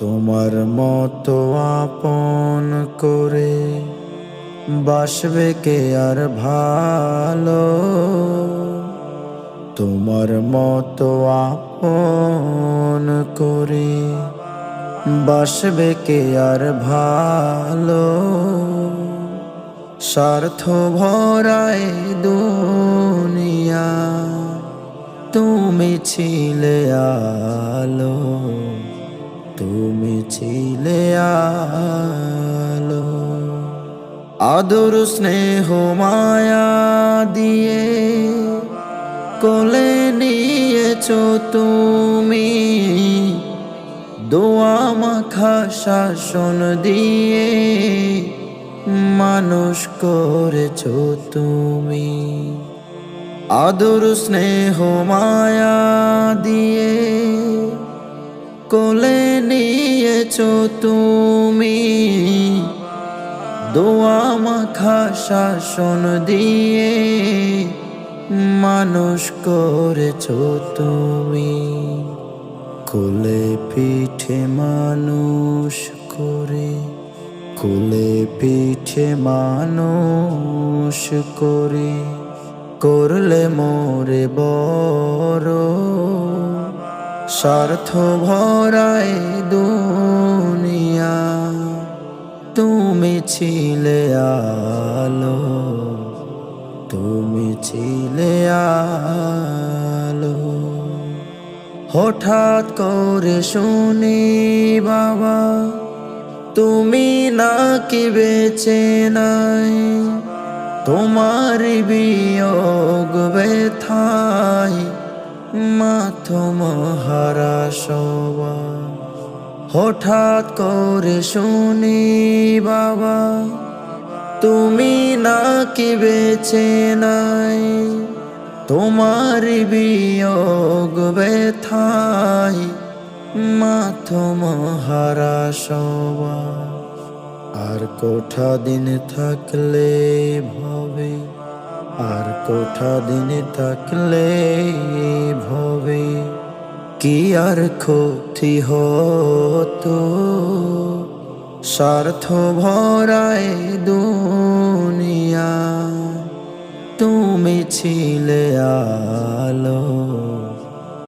তোমার মতো আপন করে বাসবে কে আর ভালো। তোমার মতো আপন করে বাসবে কে আর ভালো। স্বার্থ ভরায় দুনিয়া, তুমি ছিলে আলো, তুমি ছিলে আলো। আদর স্নেহ মায়া দিয়ে কোলে নিয়েছো তুমি, দোয়া মাখা শাসন দিয়ে মানুষ করেছো তুমি। আদর স্নেহ মায়া দিয়ে কোলে নিয়েছো তুমি, দোয়া মাখা শাসন দিয়ে মানুষ করেছো তুমি। কোলে পিঠে মানুষ করে, কোলে পিঠে মানুষ করে করলে মোরে বড়। স্বার্থ ভরায় দুনিয়া, তুমি ছিলে আলো, তুমি ছিলে আলো। হঠাৎ করে শুনি বাবা তুমি নাকি বেঁচে নাই, তোমার বিয়োগ ব্যথায় মাথম হারা সবাই। হঠাৎ করে শুনি বাবা তুমি নাকি বেঁচে নাই, তোমার বিয়োগ ব্যথায় মাথম হারা সবাই। আর কোঠা দিন থাকলে ভবে, আর কোঠা দিন থাকলে ভবে কি আর ক্ষতি হতো। স্বার্থ ভরায় দুনিয়া, তুমি ছিলে আলো।